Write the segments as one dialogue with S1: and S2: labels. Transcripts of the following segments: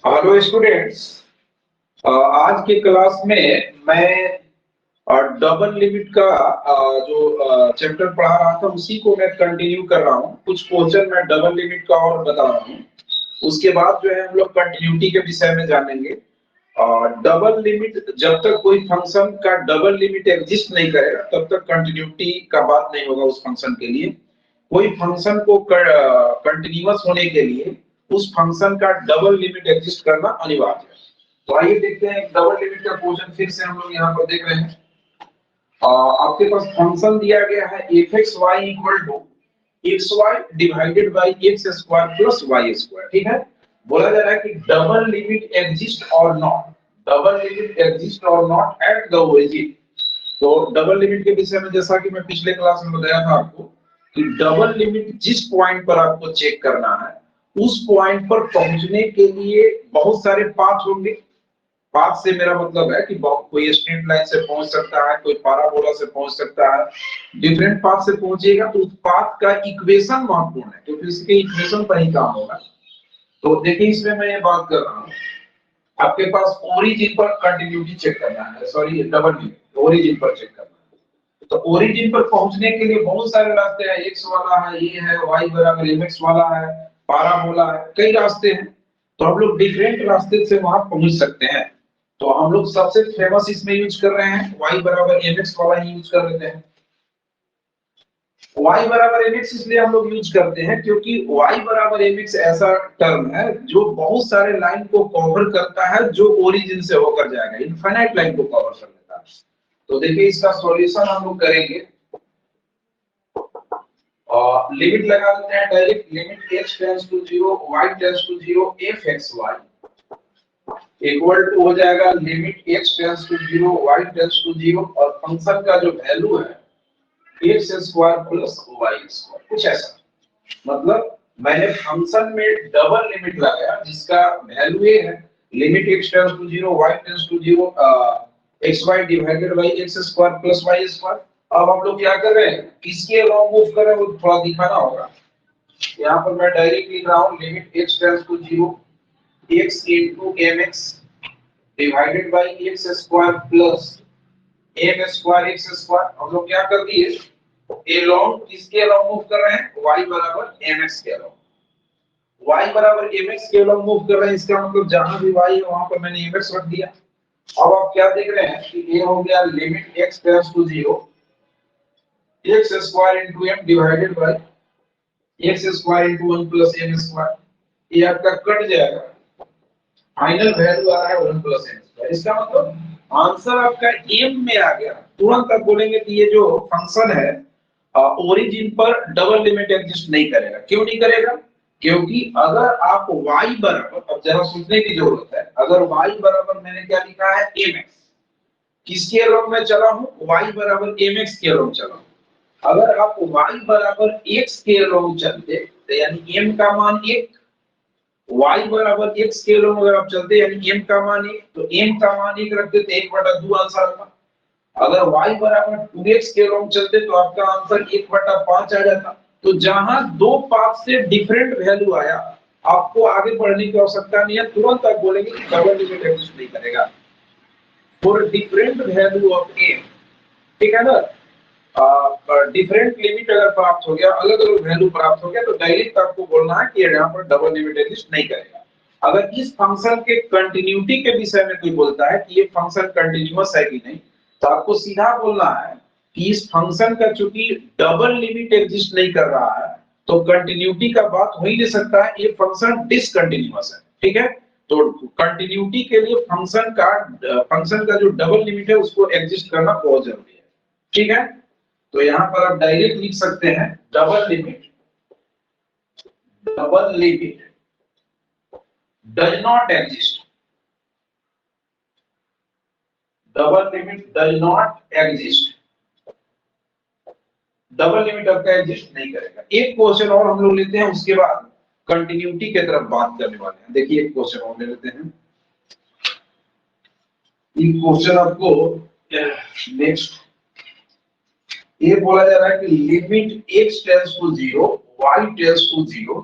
S1: Hello students. आज के class में मैं डबल लिमिट का जो चैप्टर पढ़ा रहा था उसी को मैं कंटिन्यू कर रहा हूँ। कुछ क्वेश्चन मैं डबल लिमिट का और बता रहा हूँ। उसके बाद जो है हम लोग कंटिन्यूटी के विषय में जानेंगे। डबल लिमिट, जब तक कोई फंक्शन का डबल लिमिट एग्जिस्ट नहीं करेगा तब तक कंटिन्यूटी का बात नहीं होगा उस फंक्शन के लिए। कोई फंक्शन को कंटिन्यूअस होने के लिए उस फंक्शन का डबल लिमिट एग्जिस्ट करना अनिवार्य है। तो आइए देखते हैं डबल लिमिट का क्वेश्चन फिर से हम लोग यहाँ पर देख रहे हैं। आपके पास फंक्शन दिया गया है f(x,y) equal to xy divided by x square plus y square. ठीक है, बोला जा रहा है कि डबल लिमिट एग्जिस्ट और नॉट, डबल लिमिट एग्जिस्ट और नॉट एट द ओरिजिन। तो डबल लिमिट के विषय में जैसा कि मैं पिछले क्लास में बताया था आपको कि डबल लिमिट जिस पॉइंट पर आपको चेक करना है उस पॉइंट पर पहुंचने के लिए बहुत सारे पाथ होंगे। पाथ से मेरा मतलब है कि कोई स्ट्रेट लाइन से पहुंच सकता है, कोई पैराबोला से पहुंच सकता है। डिफरेंट पाथ से पहुंचेगा तो उस पाथ का इक्वेशन महत्वपूर्ण है क्योंकि इसके इक्वेशन पर ही काम होगा। तो देखिए इसमें मैं ये बात कर रहा हूँ, आपके पास ओरिजिन पर कंटिन्यूटी चेक करना है, सॉरी डबल लिमिट ओरिजिन पर चेक करना है। तो ओरिजिन पर पहुंचने के लिए बहुत सारे रास्ते हैं, एक्स वाला है, ये है, वाई बराबर mx वाला है, पैराबोला है, कई रास्ते हैं। तो हम लोग डिफरेंट रास्ते से वहां पहुंच सकते हैं। तो हम लोग सबसे फेमस इसमें यूज कर रहे हैं y बराबर mx वाला ही यूज कर लेते हैं। y बराबर mx इसलिए हम लोग यूज करते हैं क्योंकि y बराबर mx ऐसा टर्म है जो बहुत सारे लाइन को कवर करता है, जो ओरिजिन से होकर जाएगा, इनफाइनाइट लाइन को कवर कर लेता है। तो देखिए इसका सॉल्यूशन हम लोग करेंगे और लिमिट लगा देते हैं direct. Limit x tends to 0 y tends to 0 f(x,y) equal to हो जाएगा limit x tends to 0 y tends to 0 और फंक्शन का जो वैल्यू है x square plus y square, कुछ ऐसा। मतलब मैंने फंक्शन में डबल लिमिट लगाया जिसका वैल्यू ये है limit x tends to 0 y tends to 0 xy divided by x square plus y square. अब हम लोग क्या कर रहे हैं, किसके अलोंग मूव कर रहे हैं वो थोड़ा दिखाना होगा। यहाँ पर मैं डायरेक्ट लिख रहा हूँ limit x tends to 0 x into mx divided by x square plus m square x square. हम लोग क्या कर दिए, अलोंग किसके अलोंग मूव कर रहे हैं, y बराबर mx के अलोंग। y बराबर mx के अलोंग मूव कर रहे हैं, इसका मतलब जहां भी y है वहां पर मैंने mx रख दिया। अब आप क्या देख रहे हैं कि ये हो गया limit x tends to 0 x square into m divided by x square into 1 plus m square. ये आपका कट जाएगा, फाइनल वैल्यू आ रहा है 1 प्लस m स्क्वायर। इसका मतलब आंसर आपका m में आ गया। तुरंत आप बोलेंगे कि ये जो फंक्शन है ओरिजिन पर डबल लिमिट एग्जिस्ट नहीं करेगा। क्यों नहीं करेगा, क्योंकि अगर आप y बराबर, अब जरा सोचने की जरूरत है, अगर y बराबर मैंने क्या लिखा है mx, किसके अलोंग में चला हूं, y बराबर mx के अलोंग चला हूं। अगर आप y बराबर x के अलोंग चलते तो यानी m का मान 1, y बराबर x के अलोंग अगर आप चलते यानी m का मान 1, तो m का मान 1 रखते तो 1/2 आंसर आता। अगर y बराबर 2x के अलोंग चलते तो आपका आंसर 1/5 आ जाता। तो जहां दो पाथ से डिफरेंट वैल्यू आया, आपको आगे बढ़ने की आवश्यकता नहीं है, तुरंत आप बोलेंगे कि डबल लिमिट एग्जिस्ट नहीं करेगा for different value of m। ठीक है ना, डिफरेंट लिमिट अगर प्राप्त हो गया, अलग अलग वैल्यू प्राप्त हो गया, तो डायरेक्ट आपको बोलना है कि यहाँ पर डबल लिमिट एग्जिस्ट नहीं करेगा। अगर इस फंक्शन के कंटिन्यूटी के विषय में कोई बोलता है कि ये फंक्शन कंटिन्यूअस है कि नहीं, तो आपको सीधा बोलना है कि इस फंक्शन का चूंकि डबल लिमिट एग्जिस्ट नहीं कर रहा है तो कंटिन्यूटी का बात हो ही नहीं सकता है, ये फंक्शन डिसकंटिन्यूअस है। ठीक है, तो कंटिन्यूटी के लिए फंक्शन का जो डबल लिमिट है उसको एग्जिस्ट करना बहुत जरूरी है। ठीक है, तो यहां पर आप डायरेक्ट लिख सकते हैं double limit does not exist, double limit does not exist, double limit आपका एग्जिस्ट नहीं करेगा। एक क्वेश्चन और हम लोग लेते हैं, उसके बाद कंटिन्यूटी की तरफ बात करने वाले हैं। देखिए एक क्वेश्चन और ले लेते हैं। ये क्वेश्चन आपको नेक्स्ट ये बोला जा रहा है कि limit x tends to 0 y tends to 0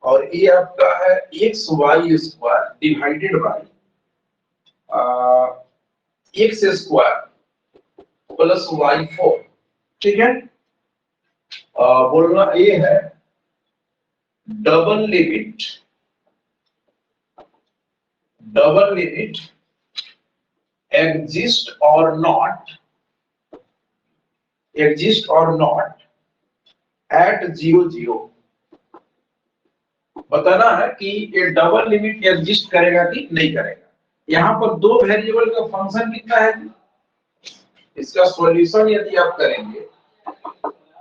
S1: और ये आपका है x y square divided by x square plus y 4। ठीक है, बोलना ये है double limit exist or not at 0 0। बताना है कि ये डबल लिमिट एग्जिस्ट करेगा कि नहीं करेगा। यहाँ पर दो वेरिएबल का फंक्शन कितना है, इसका सॉल्यूशन यदि आप करेंगे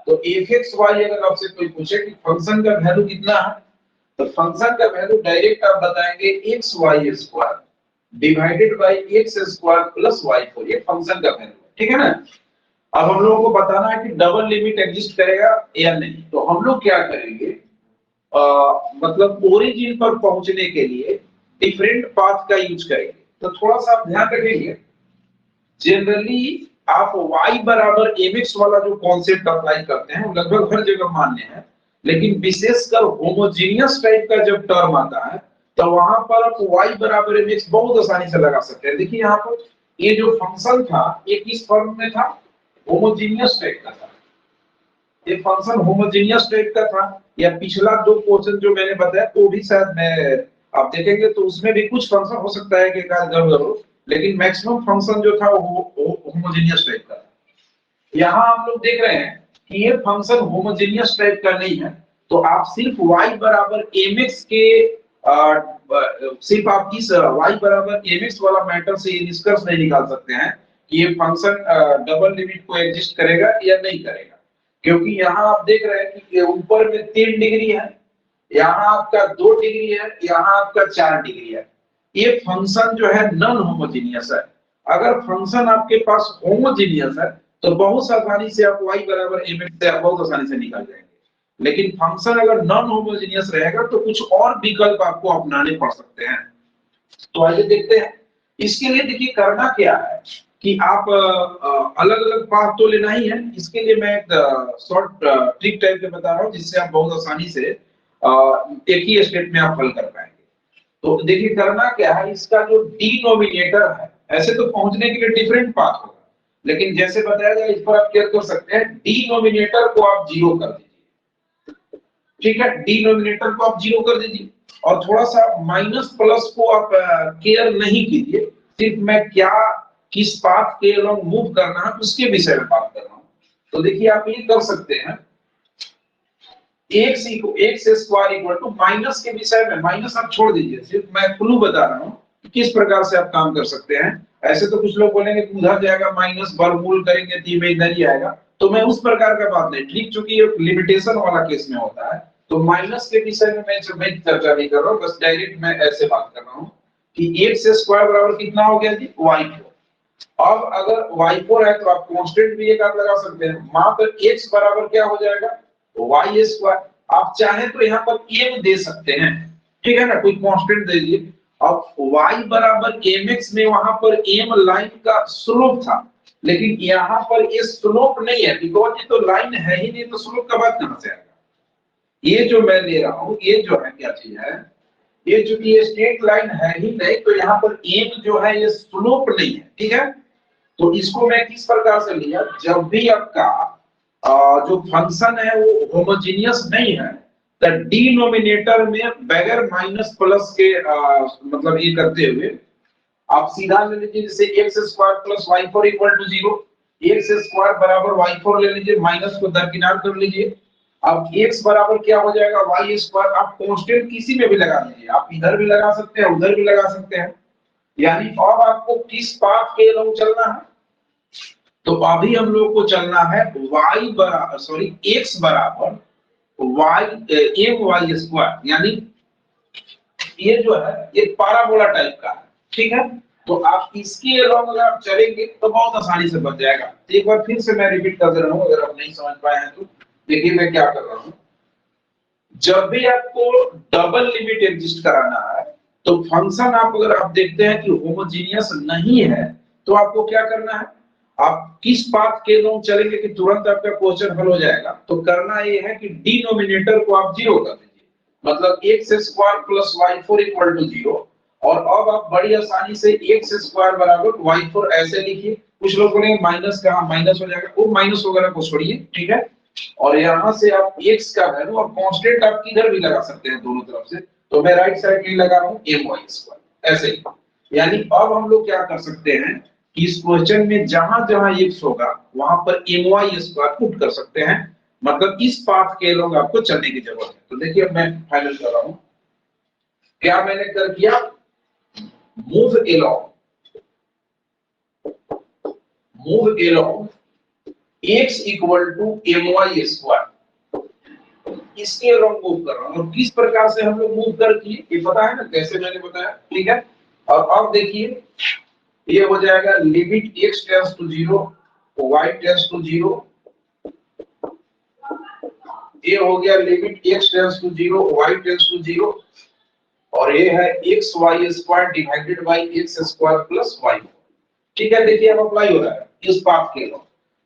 S1: तो fxy अगर आपसे कोई पूछे कि फंक्शन का वैल्यू कितना है, तो फंक्शन का वैल्यू डायरेक्ट आप बताएंगे x y square divided by x square plus y 4। ये फंक्शन का वैल्यू है, ठीक है ना। अब हम लोगों को बताना है कि डबल लिमिट एग्जिस्ट करेगा या नहीं। तो हम लोग क्या करेंगे, मतलब ओरिजिन पर पहुंचने के लिए डिफरेंट पाथ का यूज करेंगे। तो थोड़ा सा आप ध्यान रखेंगे, जनरली आप y बराबर mx वाला जो कॉन्सेप्ट अप्लाई करते हैं वो लगभग हर जगह मान्य है, लेकिन विशेषकर होमोजेनियस टाइप का जब टर्म आता है तो वहां पर आप y बराबर mx बहुत आसानी से लगा सकते हैं। देखिए यहाँ पर ये जो फंक्शन था ये किस फॉर्म में था, होमोजेनियस टाइप का था। ये फंक्शन होमोजेनियस टाइप का था, या पिछला दो क्वेश्चन जो मैंने बताया तो भी शायद मैं आप देखेंगे तो उसमें भी कुछ फंक्शन हो सकता है कि गड़बड़ हो, लेकिन मैक्सिमम फंक्शन जो था वो होमोजेनियस टाइप का था। यहाँ हम लोग देख रहे हैं कि ये फंक्शन होमोजेनियस टाइप का नहीं है, तो आप सिर्फ y बराबर mx के सिर्फ आप इस y बराबर mx वाला मैटर से ये निष्कर्ष नहीं निकाल सकते हैं कि ये फंक्शन डबल लिमिट को एग्जिस्ट करेगा या नहीं करेगा, क्योंकि यहाँ आप देख रहे हैं कि ऊपर में 3 डिग्री है, यहाँ आपका 2 डिग्री है, यहाँ आपका 4 डिग्री है। ये फंक्शन जो है नॉन होमोजेनियस है। अगर फंक्शन आपके पास होमोजेनियस है तो बहुत आसानी से आप y बराबर mx से बहुत आसानी से निकाल जाएंगे, लेकिन फंक्शन अगर नॉन होमोजेनियस रहेगा तो कुछ और विकल्प आपको अपनाने पड़ सकते हैं। तो आइए देखते हैं। इसके लिए देखिए करना क्या है कि आप अलग अलग पाथ तो लेना ही है। इसके लिए मैं एक शॉर्ट ट्रिक टाइप के बता रहा हूँ जिससे आप बहुत आसानी से एक ही स्टेप में आप हल कर पाएंगे। तो देखिए करना क्या है, इसका जो डिनोमिनेटर है, ऐसे तो पहुंचने के लिए डिफरेंट पाथ होगा, लेकिन जैसे बताया गया इस पर आप क्या कर सकते हैं, डिनोमिनेटर को आप 0 कर दीजिए। ठीक है, डिनोमिनेटर को आप 0 कर दीजिए और थोड़ा सा माइनस प्लस को आप केयर नहीं कीजिए, सिर्फ मैं क्या किस पाथ के अलोंग मूव करना है उसके विषय में बात कर रहा हूं। तो देखिए आप ये कर सकते हैं, x square equal to minus के विषय में, माइनस आप छोड़ दीजिए, सिर्फ मैं क्लू बता रहा हूं कि किस प्रकार से आप काम कर सकते हैं। ऐसे तो कुछ लोग बोलेंगे उधर जाएगा माइनस, वर्गमूल करेंगे तो ये इधर ही आएगा, तो मैं उस प्रकार का बात नहीं, ठीक, चूंकि ये लिमिटेशन वाला केस में होता है तो माइनस के विषय में मैं चर्चा नहीं कर रहा हूं, बस डायरेक्ट मैं ऐसे बात कर रहा हूं कि एक्स स्क्वायर बराबर कितना हो गया जी, y4। अब अगर y4 है तो आप कांस्टेंट भी एक आध लगा सकते हैं, मात्र x बराबर क्या हो जाएगा, y स्क्वायर। आप चाहे तो यहाँ पर m दे सकते हैं, ठीक है ना, कोई कांस्टेंट दे दीजिए। अब y बराबर mx में वहां पर m लाइन का स्लोप था, लेकिन यहाँ पर ये स्लोप नहीं है, बिकॉज ये तो लाइन है ही नहीं, तो स्लोप का बात कहां से आएगा। ये जो मैं ले रहा हूं ये जो है क्या चीज है, ये चूंकि ये स्ट्रेट लाइन है ही नहीं तो यहाँ पर m जो है ये स्लोप नहीं है, ठीक है। तो इसको मैं किस प्रकार से लिया, जब भी आपका जो फंक्शन है वो होमोजेनियस नहीं है तो डिनोमिनेटर में बगैर माइनस प्लस के मतलब ये करते हुए आप सीधा ले लीजिए, जैसे x square plus y four equal to 0, x square बराबर वाई फोर ले लीजिए, माइनस को दरकिनार कर लीजिए। अब x बराबर क्या हो जाएगा, y स्क्वायर। आप कांस्टेंट किसी में भी लगा दीजिए, आप इधर भी लगा सकते हैं उधर भी लगा सकते हैं, यानी अब आपको किस पाथ के अलॉन्ग चलना है, तो अभी हम लोग को चलना है y बराबर x बराबर y m y स्क्वायर, यानी ये जो है ये पैराबोला टाइप का है, ठीक है। तो आप इसके अलॉन्ग अगर आप चलेंगे तो बहुत आसानी से बच जाएगा। तो एक बार फिर से मैं रिपीट कर दे रहा हूं, अगर आप नहीं समझ पाए हैं तो देखिए मैं क्या कर रहा हूं। जब भी आपको डबल लिमिट एग्जिस्ट कराना है तो फंक्शन आप अगर आप देखते हैं कि होमोजेनियस नहीं है तो आपको क्या करना है, आप किस पाथ के लोग चलेंगे कि तुरंत आपका क्वेश्चन हल हो जाएगा। तो करना ये है कि डिनोमिनेटर को आप 0 कर दीजिए। मतलब x square plus y4 equal to 0। और अब आप बड़ी आसानी से x स्क्वायर बराबर y4 ऐसे लिखिए। कुछ लोग बोलेंगे माइनस का, माइनस हो जाएगा, वो माइनस वगैरह को छोड़िए, ठीक है। और यहाँ से आप x का वैल्यू और कांस्टेंट आप किधर भी लगा सकते हैं दोनों तरफ से। तो मैं राइट साइड में लगा रहा हूँ my स्क्वायर ऐसे ही। यानी अब हम लोग क्या कर सकते हैं कि इस क्वेश्चन में जहां जहां x होगा वहां पर my स्क्वायर पुट कर सकते हैं। मतलब इस पाथ के लोग आपको चलने की जरूरत है। तो देखिए अब मैं फाइनल कर रहा हूं। क्या मैंने कर दिया, move along x equal to my square, इसके अलोंग मूव कर रहा हूं। और किस प्रकार से हम लोग मूव कर किए ये पता है ना, कैसे मैंने बताया, ठीक है। और अब देखिए ये हो जाएगा limit x tends to 0 y tends to 0। ये हो गया limit x tends to 0 y tends to 0। और ये है x y square divided by x square plus y। ठीक है, देखिए अब अप्लाई हो रहा है इस पाथ के लिए।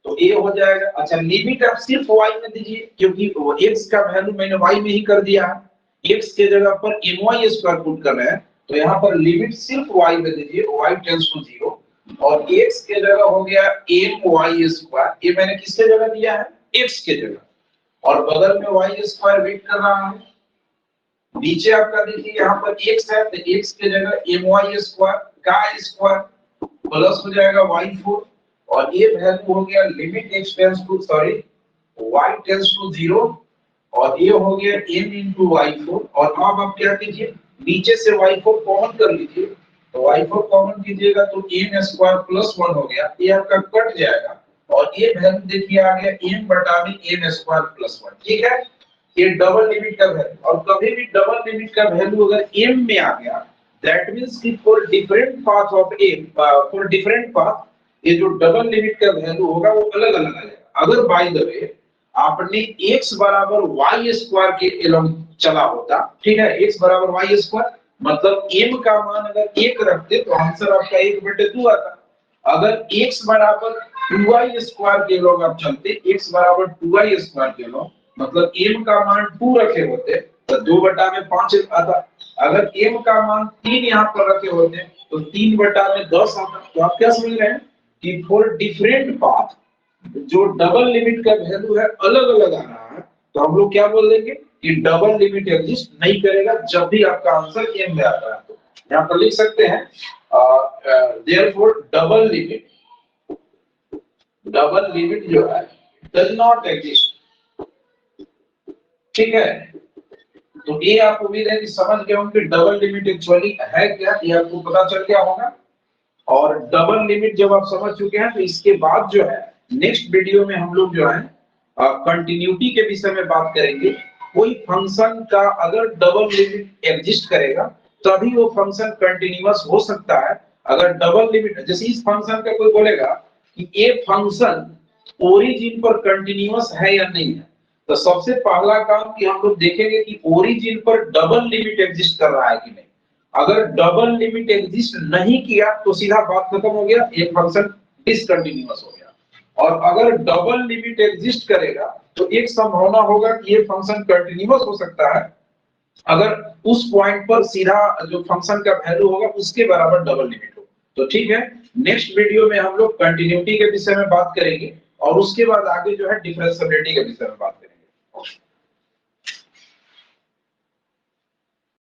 S1: तो ये हो जाएगा। अच्छा, लिमिट आप सिर्फ y में दीजिए क्योंकि x का वैल्यू मैंने y में ही कर दिया है। x के जगह पर my स्क्वायर पुट कर रहे हैं तो यहाँ पर लिमिट सिर्फ y में दीजिए, y टेंड्स टू 0। और x के जगह हो गया my स्क्वायर। ये मैंने किसके जगह दिया है, x के जगह। और बगल में y स्क्वायर वेट कर रहा है। नीचे आपका देखिए यहाँ पर x है तो x के जगह my स्क्वायर का स्क्वायर प्लस हो जाएगा y4। और ये वैल्यू हो गया limit x tends to y tends to 0। और ये हो गया m into y4। और अब आप क्या कीजिए, नीचे से y4 कॉमन कर लीजिए। तो y4 कॉमन कीजिएगा तो m स्क्वायर प्लस 1 हो गया, ये आपका कट जाएगा। और ये वैल्यू देखिए आ गया m बटा में m स्क्वायर प्लस 1। ठीक है, ये डबल लिमिट का वैल्यू। और कभी भी डबल लिमिट का वैल्यू अगर m में आ गया दैट मींस कि for different path of m, for different path ये जो डबल लिमिट का वैल्यू होगा वो अलग अलग आएगा। अगर बाय द वे आपने x बराबर y स्क्वायर के एलोंग चला होता, ठीक है, x बराबर y स्क्वायर मतलब m का मान अगर 1 रखते तो आंसर आपका 1/2 आता। अगर x बराबर 2y स्क्वायर के एलोंग आप चलते, x बराबर 2y स्क्वायर के एलोंग मतलब m का मान 2 रखे होते तो 2/5 आता। अगर m का मान 3 यहाँ पर रखे होते तो 3/10 आता। तो आप क्या समझ रहे हैं कि फॉर डिफरेंट पाथ जो डबल लिमिट का वैल्यू है अलग अलग आ रहा है, तो हम लोग क्या बोल देंगे कि डबल लिमिट एग्जिस्ट नहीं करेगा जब भी आपका आंसर m में आता है। तो यहाँ पर लिख सकते हैं देयरफॉर डबल लिमिट जो है डज नॉट एग्जिस्ट। ठीक है, तो ये आप उम्मीद है कि समझ गए होंगे डबल लिमिट एक्चुअली है क्या, ये आपको पता चल गया होगा। और डबल लिमिट जब आप समझ चुके हैं तो इसके बाद जो है नेक्स्ट वीडियो में हम लोग जो है कंटिन्यूटी के विषय में बात करेंगे। कोई फंक्शन का अगर डबल लिमिट एग्जिस्ट करेगा तभी वो फंक्शन कंटिन्यूअस हो सकता है। अगर डबल लिमिट, जैसे इस फंक्शन का कोई बोलेगा कि ये फंक्शन ओरिजिन पर कंटिन्यूअस है या नहीं है, तो सबसे पहला काम कि हम लोग देखेंगे कि ओरिजिन पर डबल लिमिट एग्जिस्ट कर रहा है कि नहीं। अगर डबल लिमिट एग्जिस्ट नहीं किया तो सीधा बात खत्म हो गया, ये फंक्शन डिसकंटिन्यूअस हो गया। और अगर डबल लिमिट एग्जिस्ट करेगा तो एक संभावना होगा कि ये फंक्शन कंटिन्यूअस हो सकता है अगर उस पॉइंट पर सीधा जो फंक्शन का वैल्यू होगा उसके बराबर डबल लिमिट हो। तो ठीक है, नेक्स्ट वीडियो में हम लोग कंटिन्यूटी के विषय में बात करेंगे और उसके बाद आगे जो है डिफरेंशिएबिलिटी के विषय में बात करेंगे।